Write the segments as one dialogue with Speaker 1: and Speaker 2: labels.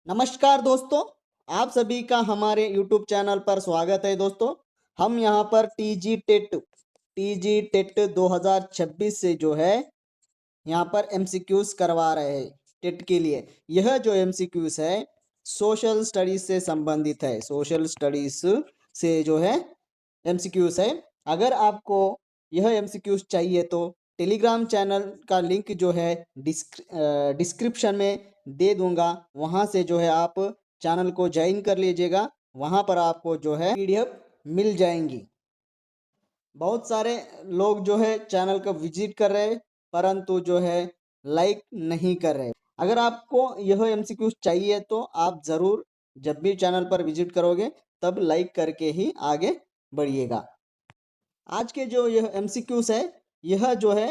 Speaker 1: नमस्कार दोस्तों, आप सभी का हमारे YouTube चैनल पर स्वागत है दोस्तों। हम यहाँ पर टी जी टेट 2026 से जो है यहाँ पर एमसीक्यूज करवा रहे हैं टेट के लिए। यह जो एमसीक्यूज है सोशल स्टडीज से संबंधित है। सोशल स्टडीज से जो है एमसीक्यूज है। अगर आपको यह एमसीक्यूज चाहिए तो टेलीग्राम चैनल का लिंक जो है डिस्क्रिप्शन में दे दूंगा। वहां से जो है आप चैनल को ज्वाइन कर लीजिएगा। वहां पर आपको जो है पीडीएफ मिल जाएंगी। बहुत सारे लोग जो है चैनल को विजिट कर रहे हैं परंतु जो है लाइक नहीं कर रहे। अगर आपको यह एमसीक्यूज चाहिए तो आप ज़रूर जब भी चैनल पर विजिट करोगे तब लाइक करके ही आगे बढ़िएगा। आज के जो यह एमसीक्यूज है यह जो है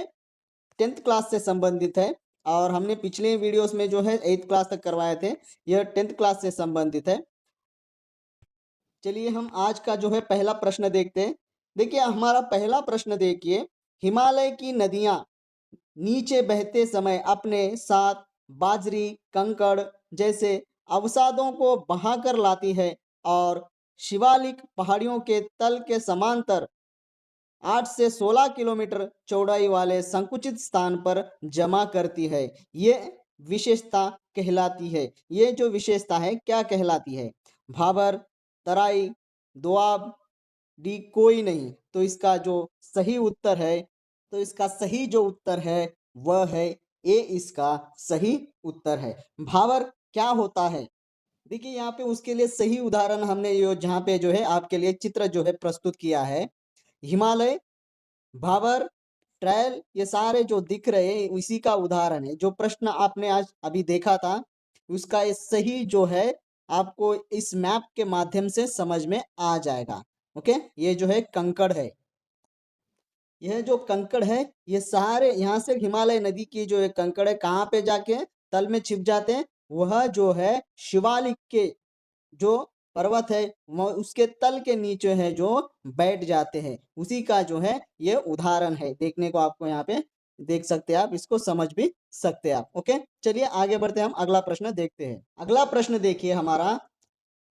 Speaker 1: 10th क्लास से संबंधित है और हमने पिछले वीडियोस में जो है 8th क्लास तक करवाए थे। यह 10th क्लास से संबंधित है। चलिए हम आज का जो है पहला प्रश्न देखते हैं। देखिए हमारा पहला प्रश्न देखिए, हिमालय की नदियां नीचे बहते समय अपने साथ बाजरी, कंकड़ जैसे अवसादों को बहाकर लाती है और शिवालिक पहाड़ियों के तल के समांतर 8 से 16 किलोमीटर चौड़ाई वाले संकुचित स्थान पर जमा करती है। ये विशेषता कहलाती है। ये जो विशेषता है क्या कहलाती है? भाबर, तराई, दोआब, डी कोई नहीं। तो इसका जो सही उत्तर है, तो इसका सही जो उत्तर है वह है ए। इसका सही उत्तर है। भाबर क्या होता है? देखिए यहाँ पे उसके लिए सही उदाहरण हमने यो जहाँ पे जो है आपके लिए चित्र जो है प्रस्तुत किया है। हिमालय, भाबर, ट्रायल ये सारे जो दिख रहे हैं उसी का उदाहरण है। जो प्रश्न आपने आज अभी देखा था उसका ये सही जो है आपको इस मैप के माध्यम से समझ में आ जाएगा। ओके, ये जो है कंकड़ है। यह जो कंकड़ है ये सारे यहाँ से हिमालय नदी की जो एक कंकड़ है कहाँ पे जाके तल में छिप जाते हैं? वह जो है शिवालिक के जो पर्वत है वह उसके तल के नीचे है जो बैठ जाते हैं। उसी का जो है ये उदाहरण है। देखने को आपको यहाँ पे देख सकते हैं, आप इसको समझ भी सकते हैं आप। ओके, चलिए आगे बढ़ते हैं। हम अगला प्रश्न देखते हैं। अगला प्रश्न देखिए हमारा,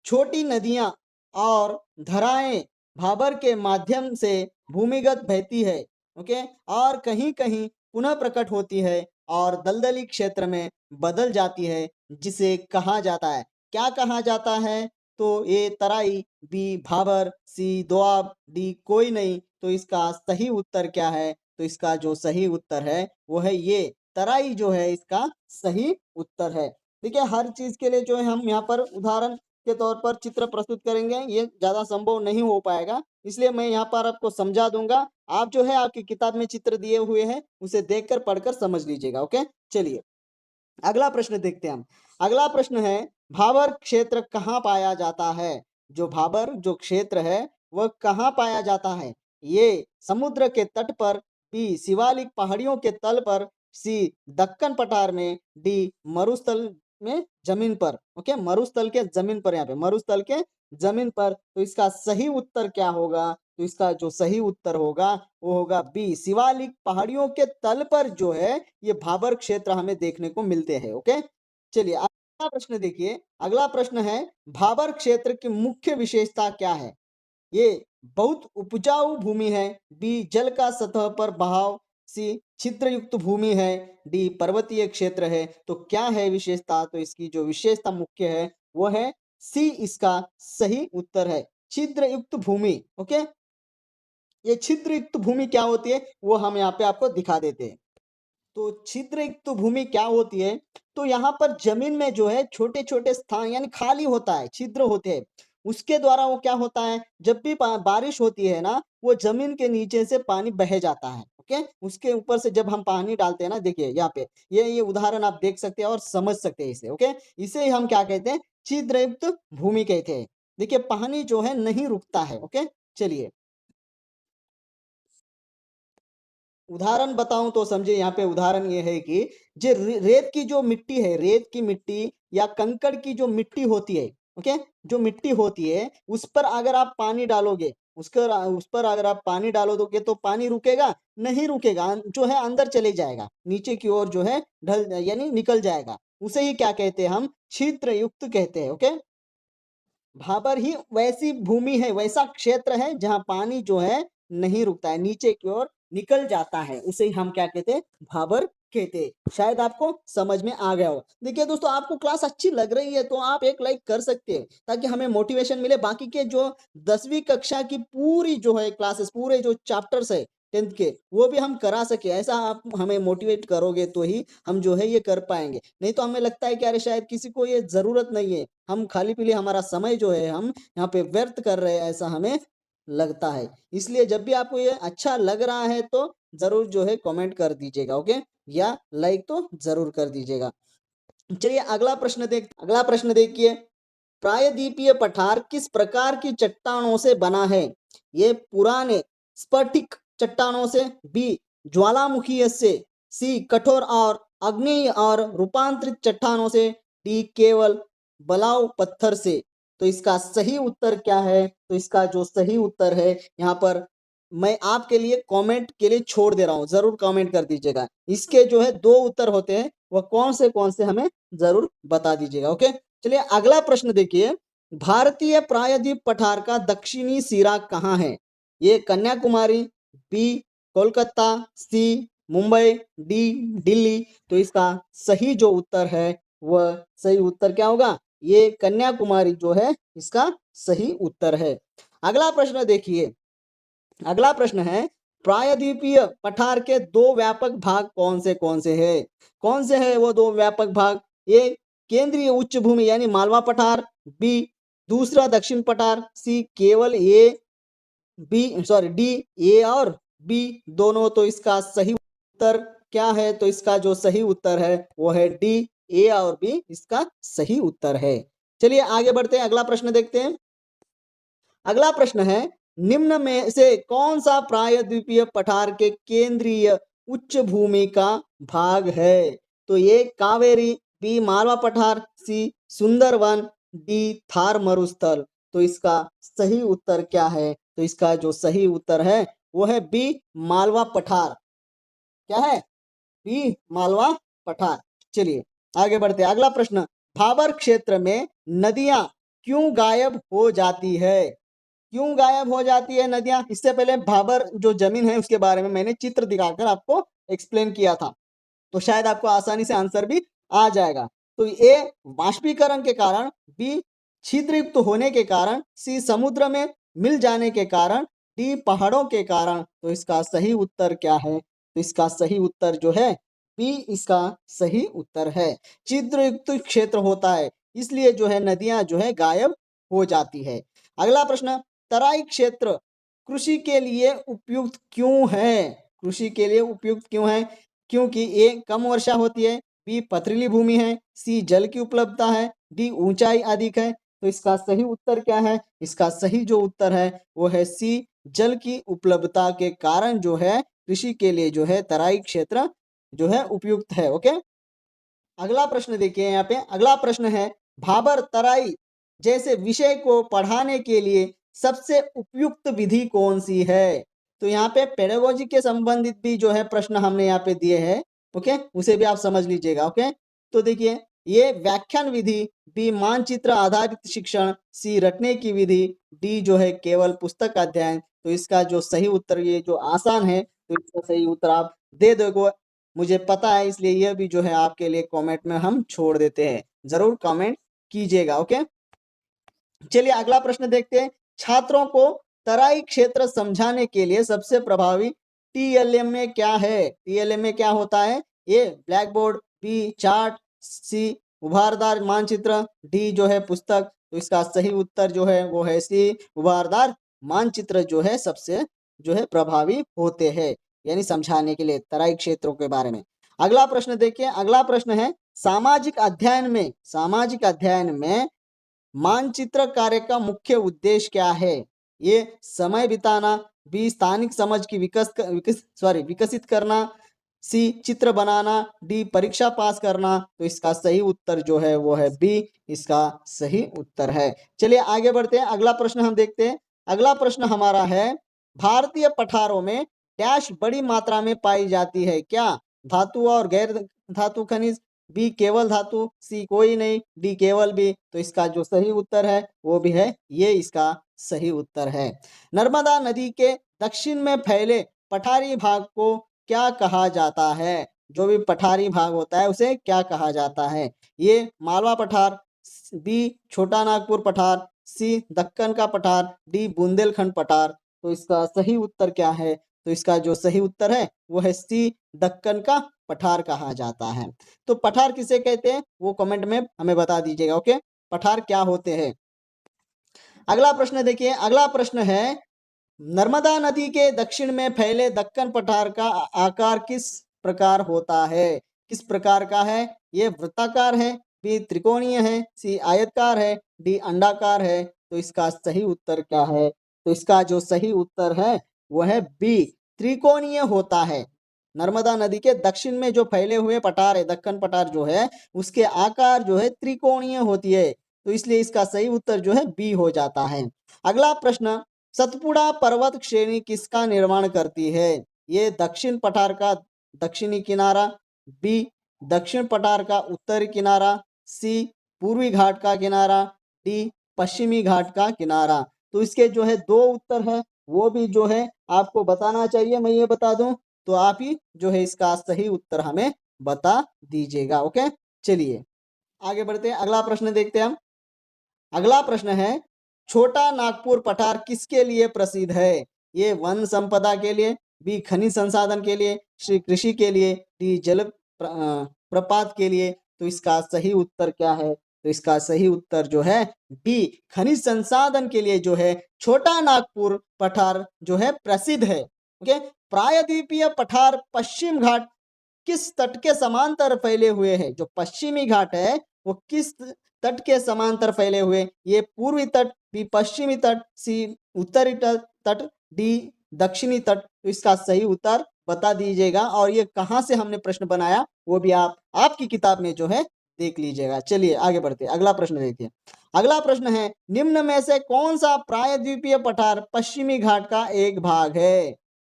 Speaker 1: छोटी नदियां और धाराएं भाबर के माध्यम से भूमिगत बहती है। ओके, और कहीं कहीं पुनः प्रकट होती है और दलदली क्षेत्र में बदल जाती है, जिसे कहा जाता है। क्या कहा जाता है? तो ए तराई, बी भाबर, सी दोआब, डी कोई नहीं। तो इसका सही उत्तर क्या है? तो इसका जो सही उत्तर है वो है ये तराई जो है इसका सही उत्तर है। देखिए हर चीज के लिए जो है हम यहाँ पर उदाहरण के तौर पर चित्र प्रस्तुत करेंगे, ये ज्यादा संभव नहीं हो पाएगा, इसलिए मैं यहाँ पर आपको समझा दूंगा। आप जो है आपकी किताब में चित्र दिए हुए हैं उसे देखकर पढ़कर समझ लीजिएगा। ओके, चलिए अगला प्रश्न देखते हैं हम। अगला प्रश्न है, भाबर क्षेत्र कहाँ पाया जाता है? जो भाबर जो क्षेत्र है वह कहाँ पाया जाता है? ये समुद्र के तट पर, बी शिवालिक पहाड़ियों के तल पर, सी दक्कन पठार में, डी मरुस्थल में जमीन पर। ओके, मरुस्थल के जमीन पर, यहाँ पे मरुस्थल के जमीन पर। तो इसका सही उत्तर क्या होगा? तो इसका जो सही उत्तर होगा वो होगा बी शिवालिक पहाड़ियों के तल पर जो है ये भाबर क्षेत्र हमें देखने को मिलते हैं। ओके, चलिए अगला प्रश्न देखिए। अगला प्रश्न है, भाबर क्षेत्र की मुख्य विशेषता क्या है? ये बहुत उपजाऊ भूमि है, बी जल का सतह पर बहाव, सी छिद्र युक्त भूमि है, डी पर्वतीय क्षेत्र है। तो क्या है विशेषता? तो इसकी जो विशेषता मुख्य है वो है सी। इसका सही उत्तर है छिद्र युक्त भूमि। ओके, ये छिद्र युक्त भूमि क्या होती है वो हम यहाँ पे आपको दिखा देते हैं। तो छिद्र युक्त भूमि क्या होती है? तो यहाँ पर जमीन में जो है छोटे छोटे स्थान यानी खाली होता है, छिद्र होते हैं। उसके द्वारा वो क्या होता है, जब भी बारिश होती है ना वो जमीन के नीचे से पानी बह जाता है। ओके, उसके ऊपर से जब हम पानी डालते हैं ना, देखिए यहाँ पे ये उदाहरण आप देख सकते हैं और समझ सकते हैं इसे। ओके, इसे हम क्या कहते हैं? छिद्र युक्त भूमि कहते हैं। देखिए पानी जो है नहीं रुकता है। ओके, चलिए उदाहरण बताऊं तो समझे। यहाँ पे उदाहरण ये है कि जो रेत की जो मिट्टी है, रेत की मिट्टी या कंकड़ की जो मिट्टी होती है, ओके, जो मिट्टी होती है उस पर अगर आप पानी डालोगे, उस पर अगर आप पानी डालो दोगे तो पानी रुकेगा? नहीं रुकेगा, जो है अंदर चले जाएगा, नीचे की ओर जो है ढल यानी निकल जाएगा। उसे ही क्या कहते हैं हम, छिद्र युक्त कहते हैं। ओके, भाबर ही वैसी भूमि है, वैसा क्षेत्र है जहां पानी जो है नहीं रुकता है, नीचे की ओर निकल जाता है, उसे ही हम क्या कहते हैं, भाबर कहते हैं। शायद आपको समझ में आ गया हो। देखिए दोस्तों, आपको क्लास अच्छी लग रही है तो आप एक लाइक कर सकते हैं ताकि हमें मोटिवेशन मिले। बाकी के जो 10वीं कक्षा की पूरी जो है क्लासेस, पूरे जो चैप्टर्स है 10th के, वो भी हम करा सके, ऐसा आप हमें मोटिवेट करोगे तो ही हम जो है ये कर पाएंगे। नहीं तो हमें लगता है कि अरे शायद किसी को ये जरूरत नहीं है, हम खाली पीली हमारा समय जो है हम यहाँ पे व्यर्थ कर रहे हैं, ऐसा हमें लगता है। इसलिए जब भी आपको ये अच्छा लग रहा है तो जरूर जो है कमेंट कर दीजिएगा। ओके, या लाइक तो जरूर कर दीजिएगा। चलिए अगला प्रश्न देखिए, प्रायद्वीपीय पठार किस प्रकार की चट्टानों से बना है? ये पुराने स्फटिक चट्टानों से, बी ज्वालामुखीय से, सी कठोर और आग्नेय और रूपांतरित चट्टानों से, डी केवल बलाव पत्थर से। तो इसका सही उत्तर क्या है? तो इसका जो सही उत्तर है, यहाँ पर मैं आपके लिए कमेंट के लिए छोड़ दे रहा हूं, जरूर कमेंट कर दीजिएगा। इसके जो है दो उत्तर होते हैं, वह कौन से हमें जरूर बता दीजिएगा। ओके, चलिए अगला प्रश्न देखिए, भारतीय प्रायद्वीप पठार का दक्षिणी सिरा कहाँ है? ये कन्याकुमारी, बी कोलकाता, सी मुंबई, डी दिल्ली। तो इसका सही जो उत्तर है वह सही उत्तर क्या होगा? ये कन्याकुमारी जो है इसका सही उत्तर है। अगला प्रश्न देखिए, अगला प्रश्न है, प्रायद्वीपीय पठार के दो व्यापक भाग कौन से हैं? कौन से हैं वो दो व्यापक भाग? ए केंद्रीय उच्च भूमि यानी मालवा पठार, बी दूसरा दक्षिण पठार, सी केवल A B sorry D A और बी दोनों। तो इसका सही उत्तर क्या है? तो इसका जो सही उत्तर है वो है डी, ए और बी इसका सही उत्तर है। चलिए आगे बढ़ते हैं, अगला प्रश्न देखते हैं। अगला प्रश्न है, निम्न में से कौन सा प्रायद्वीपीय पठार के केंद्रीय उच्च भूमि का भाग है? तो ये कावेरी, बी मालवा पठार, सी सुंदरवन, डी थार मरुस्थल। तो इसका सही उत्तर क्या है? तो इसका जो सही उत्तर है वो है बी मालवा पठार। क्या है? बी मालवा पठार। चलिए आगे बढ़ते हैं, अगला प्रश्न, भाबर क्षेत्र में नदियां क्यों गायब हो जाती है? क्यों गायब हो जाती है नदियां? इससे पहले भाबर जो जमीन है उसके बारे में मैंने चित्र दिखाकर आपको एक्सप्लेन किया था, तो शायद आपको आसानी से आंसर भी आ जाएगा। तो ए बाष्पीकरण के कारण, बी छिद्रयुक्त होने के कारण, सी समुद्र में मिल जाने के कारण, डी पहाड़ों के कारण। तो इसका सही उत्तर क्या है? तो इसका सही उत्तर जो है बी इसका सही उत्तर है। छिद्रयुक्त क्षेत्र होता है इसलिए जो है नदियां जो है गायब हो जाती है। अगला प्रश्न, तराई क्षेत्र कृषि के लिए उपयुक्त क्यों है? कृषि के लिए उपयुक्त क्यों है? क्योंकि ए कम वर्षा होती है, बी पथरीली भूमि है, सी जल की उपलब्धता है, डी ऊंचाई अधिक है। तो इसका सही उत्तर क्या है? इसका सही जो उत्तर है वो है सी, जल की उपलब्धता के कारण जो है कृषि के लिए जो है तराई क्षेत्र जो है उपयुक्त है। ओके, अगला प्रश्न देखिए, यहाँ पे अगला प्रश्न है, भाबर तराई जैसे विषय को पढ़ाने के लिए सबसे उपयुक्त विधि कौन सी है? तो यहाँ पे पेडागोजी के संबंधित भी जो है प्रश्न हमने यहाँ पे दिए हैं। ओके, उसे भी आप समझ लीजिएगा। ओके, तो देखिए, ये व्याख्यान विधि, बी मानचित्र आधारित शिक्षण, सी रटने की विधि, डी जो है केवल पुस्तक अध्ययन। तो इसका जो सही उत्तर, ये जो आसान है तो इसका सही उत्तर आप दे दोगे, मुझे पता है, इसलिए यह भी जो है आपके लिए कमेंट में हम छोड़ देते हैं, जरूर कमेंट कीजिएगा। ओके, चलिए अगला प्रश्न देखते हैं, छात्रों को तराई क्षेत्र समझाने के लिए सबसे प्रभावी टीएलएम में क्या है? टीएलएम में क्या होता है? ए ब्लैक बोर्ड, बी चार्ट, सी उभारदार मानचित्र, डी जो है पुस्तक। तो इसका सही उत्तर जो है वो है सी, उभारदार मानचित्र जो है सबसे जो है प्रभावी होते हैं, यानी समझाने के लिए तराई क्षेत्रों के बारे में। अगला प्रश्न देखिए, अगला प्रश्न है, सामाजिक अध्ययन में मानचित्र कार्य का मुख्य उद्देश्य क्या है? ये समय बिताना, बी स्थानिक समझ की विकसित करना, सी चित्र बनाना, डी परीक्षा पास करना। तो इसका सही उत्तर जो है वो है बी, इसका सही उत्तर है। चलिए आगे बढ़ते हैं, अगला प्रश्न हम देखते हैं। अगला प्रश्न हमारा है, भारतीय पठारों में डैश बड़ी मात्रा में पाई जाती है क्या? धातु और गैर धातु खनिज, बी केवल धातु, सी कोई नहीं, डी केवल बी। तो इसका जो सही उत्तर है वो भी है, ये इसका सही उत्तर है। नर्मदा नदी के दक्षिण में फैले पठारी भाग को क्या कहा जाता है? जो भी पठारी भाग होता है उसे क्या कहा जाता है? ये मालवा पठार, बी छोटा नागपुर पठार, सी दक्कन का पठार, डी बुंदेलखंड पठार। तो इसका सही उत्तर क्या है? तो इसका जो सही उत्तर है वो है सी दक्कन का पठार कहा जाता है। तो पठार किसे कहते हैं वो कमेंट में हमें बता दीजिएगा। ओके, पठार क्या होते हैं? अगला प्रश्न देखिए, अगला प्रश्न है नर्मदा नदी के दक्षिण में फैले दक्कन पठार का आकार किस प्रकार होता है? किस प्रकार का है? ये वृत्ताकार है, बी त्रिकोणीय है, सी आयतकार है, डी अंडाकार है। तो इसका सही उत्तर क्या है? तो इसका जो सही उत्तर है वो है बी त्रिकोणीय होता है। नर्मदा नदी के दक्षिण में जो फैले हुए पठार है, दक्कन पठार जो है उसके आकार जो है त्रिकोणीय होती है। तो इसलिए इसका सही उत्तर जो है बी हो जाता है। अगला प्रश्न, सतपुड़ा पर्वत श्रेणी किसका निर्माण करती है? ये दक्षिण पठार का दक्षिणी किनारा, बी दक्षिण पठार का उत्तरी किनारा, सी पूर्वी घाट का किनारा, डी पश्चिमी घाट का किनारा। तो इसके जो है दो उत्तर है, वो भी जो है आपको बताना चाहिए, मैं ये बता दूं तो आप ही जो है इसका सही उत्तर हमें बता दीजिएगा। ओके, चलिए आगे बढ़ते हैं, अगला प्रश्न देखते हैं हम। अगला प्रश्न है छोटा नागपुर पठार किसके लिए प्रसिद्ध है? ये वन संपदा के लिए, बी खनिज संसाधन के लिए, सी कृषि के लिए, डी जल प्रपात के लिए। तो इसका सही उत्तर क्या है? तो इसका सही उत्तर जो है बी खनिज संसाधन के लिए जो है छोटा नागपुर पठार जो है प्रसिद्ध है। ओके, प्रायद्वीपीय पठार पश्चिम घाट किस तट के समांतर फैले हुए हैं? जो पश्चिमी घाट है वो किस तट के समांतर फैले हुए? ये पूर्वी तट, बी पश्चिमी तट, सी उत्तरी तट, डी दक्षिणी तट। तो इसका सही उत्तर बता दीजिएगा, और ये कहाँ से हमने प्रश्न बनाया वो भी आप आपकी किताब में जो है देख लीजिएगा। चलिए आगे बढ़ते, अगला प्रश्न देखिए। अगला प्रश्न है निम्न में से कौन सा प्रायद्वीपीय पठार पश्चिमी घाट का एक भाग है?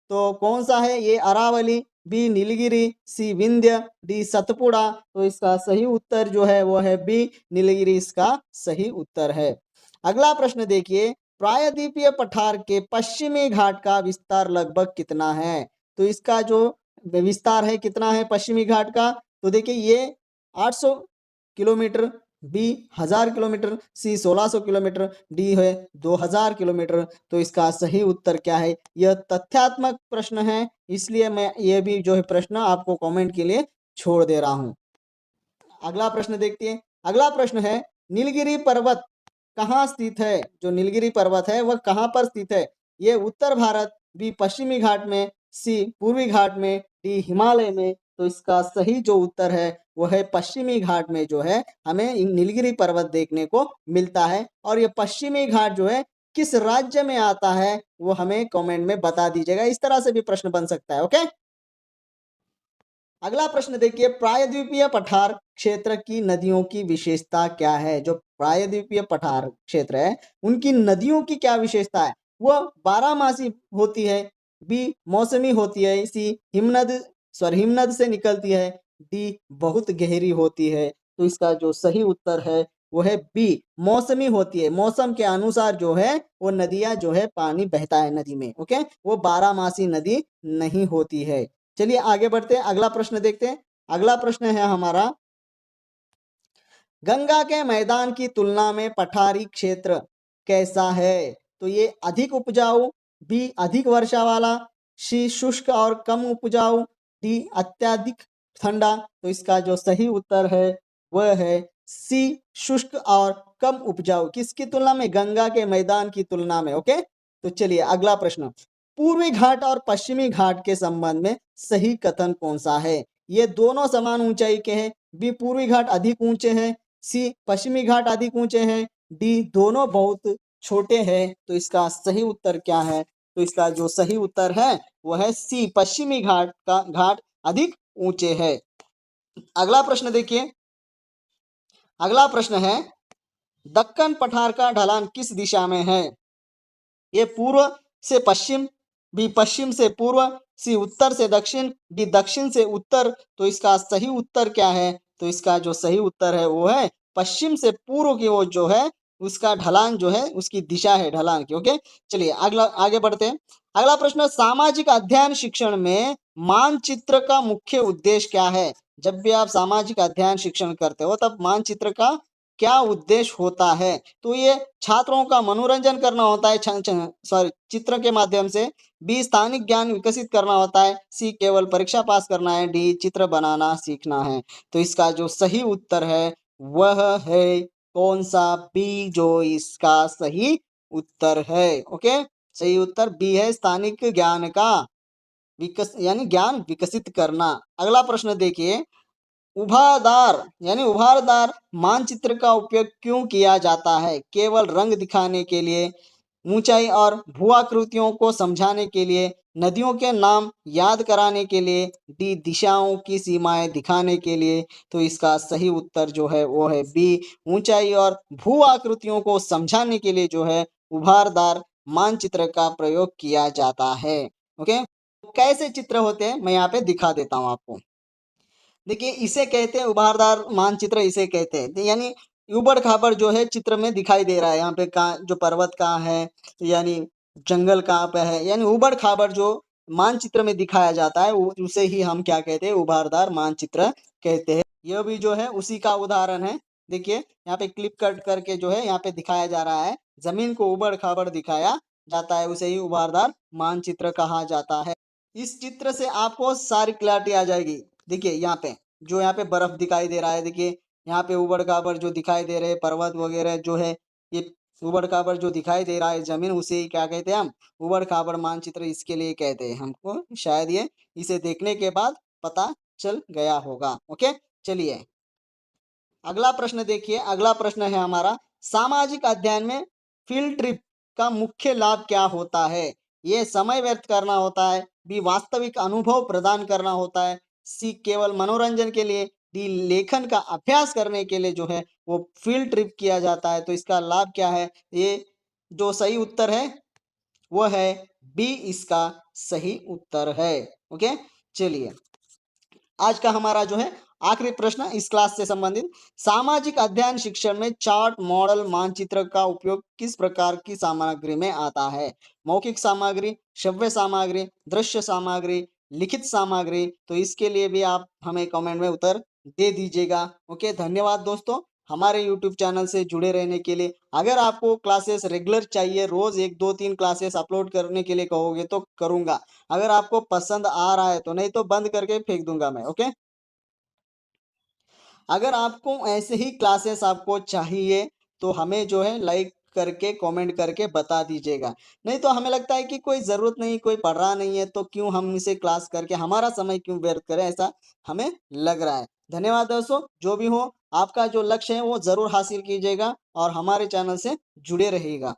Speaker 1: तो कौन सा है? ये अरावली, बी नीलगिरी, सी विंध्य, डी सतपुड़ा। तो इसका सही उत्तर जो है वो है बी नीलगिरी, इसका सही उत्तर है। अगला प्रश्न देखिए, प्रायद्वीपीय पठार के पश्चिमी घाट का विस्तार लगभग कितना है? तो इसका जो विस्तार है कितना है पश्चिमी घाट का? तो देखिए ये 800 किलोमीटर, बी 1000 किलोमीटर, सी 1600 किलोमीटर, डी है 2000 किलोमीटर। तो इसका सही उत्तर क्या है? यह तथ्यात्मक प्रश्न है, इसलिए मैं ये भी जो है प्रश्न आपको कमेंट के लिए छोड़ दे रहा हूं। अगला प्रश्न देखते हैं। अगला प्रश्न है नीलगिरी पर्वत कहाँ स्थित है? जो नीलगिरी पर्वत है वह कहाँ पर स्थित है? ये उत्तर भारत, बी पश्चिमी घाट में, सी पूर्वी घाट में, डी हिमालय में। तो इसका सही जो उत्तर है वो है पश्चिमी घाट में जो है हमें नीलगिरी पर्वत देखने को मिलता है। और ये पश्चिमी घाट जो है किस राज्य में आता है वो हमें कमेंट में बता दीजिएगा। इस तरह से भी प्रश्न बन सकता है। ओके, अगला प्रश्न देखिए, प्रायद्वीपीय पठार क्षेत्र की नदियों की विशेषता क्या है? जो प्रायद्वीपीय पठार क्षेत्र है उनकी नदियों की क्या विशेषता है? वो बारहमासी होती है, बी मौसमी होती है, सी हिमनद से निकलती है, डी बहुत गहरी होती है। तो इसका जो सही उत्तर है वो है बी मौसमी होती है। मौसम के अनुसार जो है वो नदियां जो है पानी बहता है नदी में। ओके, वो बारहमासी नदी नहीं होती है। चलिए आगे बढ़ते हैं, अगला प्रश्न देखते हैं। अगला प्रश्न है हमारा, गंगा के मैदान की तुलना में पठारी क्षेत्र कैसा है? तो ये अधिक उपजाऊ, बी अधिक वर्षा वाला, सी शुष्क और कम उपजाऊ, डी अत्यधिक ठंडा। तो इसका जो सही उत्तर है वह है सी शुष्क और कम उपजाऊ। किसकी तुलना में? गंगा के मैदान की तुलना में। ओके, तो चलिए अगला प्रश्न, पूर्वी घाट और पश्चिमी घाट के संबंध में सही कथन कौन सा है? ये दोनों समान ऊंचाई के हैं, बी पूर्वी घाट अधिक ऊंचे हैं, सी पश्चिमी घाट अधिक ऊंचे हैं, डी दोनों बहुत छोटे हैं। तो इसका सही उत्तर क्या है? तो इसका जो सही उत्तर है वो है सी पश्चिमी घाट अधिक ऊंचे है। अगला प्रश्न देखिए, अगला प्रश्न है दक्कन पठार का ढलान किस दिशा में है? ये पूर्व से पश्चिम, बी पश्चिम से पूर्व, सी उत्तर से दक्षिण, डी दक्षिण से उत्तर। तो इसका सही उत्तर क्या है? तो इसका जो सही उत्तर है वो है पश्चिम से पूर्व की ओर जो है उसका ढलान जो है उसकी दिशा है ढलान की। ओके, चलिए अगला आगे बढ़ते हैं। अगला प्रश्न, सामाजिक अध्ययन शिक्षण में मानचित्र का मुख्य उद्देश्य क्या है? जब भी आप सामाजिक अध्ययन शिक्षण करते हो तब मानचित्र का क्या उद्देश्य होता है? तो ये छात्रों का मनोरंजन करना होता है सॉरी चित्र के माध्यम से। बी, स्थानिक ज्ञान विकसित करना होता है। सी, केवल परीक्षा पास करना है। डी, चित्र बनाना सीखना है। तो इसका जो सही उत्तर है वह है कौन सा? बी जो इसका सही उत्तर है। ओके, सही उत्तर बी है, स्थानिक ज्ञान का यानी ज्ञान विकसित करना। अगला प्रश्न देखिए, उभादार यानी उभारदार मानचित्र का उपयोग क्यों किया जाता है? केवल रंग दिखाने के लिए, ऊंचाई और भूआकृतियों को समझाने के लिए, नदियों के नाम याद कराने के लिए, डी, दिशाओं की सीमाएं दिखाने के लिए। तो इसका सही उत्तर जो है वो है बी, ऊंचाई और भू आकृतियों को समझाने के लिए जो है उभारदार मानचित्र का प्रयोग किया जाता है। ओके, कैसे चित्र होते हैं मैं यहाँ पे दिखा देता हूँ आपको। देखिए, इसे कहते हैं उभारदार मानचित्र, इसे कहते हैं यानी ऊबड़ खाबड़ जो है चित्र में दिखाई दे रहा है। यहाँ पे कहाँ जो पर्वत कहाँ है, यानी जंगल कहाँ पे है, यानी ऊबड़ खाबड़ जो मानचित्र में दिखाया जाता है उसे ही हम क्या कहते हैं? उभारदार मानचित्र कहते हैं। यह भी जो है उसी का उदाहरण है। देखिए, यहाँ पे क्लिप कट करके जो है यहाँ पे दिखाया जा रहा है, जमीन को ऊबड़ खाबड़ दिखाया जाता है, उसे ही उभारदार मानचित्र कहा जाता है। इस चित्र से आपको सारी क्लैरिटी आ जाएगी। देखिए यहाँ पे जो यहाँ पे बर्फ दिखाई दे रहा है, देखिए यहाँ पे ऊबड़ खाबड़ जो दिखाई दे रहे हैं पर्वत वगैरह जो है, ये ऊबड़ खाबड़ जो दिखाई दे रहा है जमीन, उसे ही क्या कहते हैं हम? ऊबड़ खाबड़ मानचित्र इसके लिए कहते हैं। हमको शायद ये इसे देखने के बाद पता चल गया होगा। ओके, चलिए अगला प्रश्न देखिए। अगला प्रश्न है हमारा, सामाजिक अध्ययन में फील्ड ट्रिप का मुख्य लाभ क्या होता है? ये समय व्यर्थ करना होता है। बी, वास्तविक अनुभव प्रदान करना होता है। सी, केवल मनोरंजन के लिए। डी, लेखन का अभ्यास करने के लिए जो है वो फील्ड ट्रिप किया जाता है। तो इसका लाभ क्या है? ये जो सही उत्तर है वो है बी, इसका सही उत्तर है। ओके, चलिए आज का हमारा जो है आखिरी प्रश्न इस क्लास से संबंधित, सामाजिक अध्ययन शिक्षण में चार्ट, मॉडल, मानचित्र का उपयोग किस प्रकार की सामग्री में आता है? मौखिक सामग्री, श्रव्य सामग्री, दृश्य सामग्री, लिखित सामग्री। तो इसके लिए भी आप हमें कमेंट में उत्तर दे दीजिएगा। ओके, धन्यवाद दोस्तों हमारे यूट्यूब चैनल से जुड़े रहने के लिए। अगर आपको क्लासेस रेगुलर चाहिए, रोज 1 2 3 क्लासेस अपलोड करने के लिए कहोगे तो करूंगा। अगर आपको पसंद आ रहा है तो, नहीं तो बंद करके फेंक दूंगा मैं। ओके, अगर आपको ऐसे ही क्लासेस आपको चाहिए तो हमें जो है लाइक करके कमेंट करके बता दीजिएगा। नहीं तो हमें लगता है कि कोई ज़रूरत नहीं, कोई पढ़ रहा नहीं है तो क्यों हम इसे क्लास करके हमारा समय क्यों व्यर्थ करें, ऐसा हमें लग रहा है। धन्यवाद दोस्तों, जो भी हो आपका जो लक्ष्य है वो ज़रूर हासिल कीजिएगा और हमारे चैनल से जुड़े रहिएगा।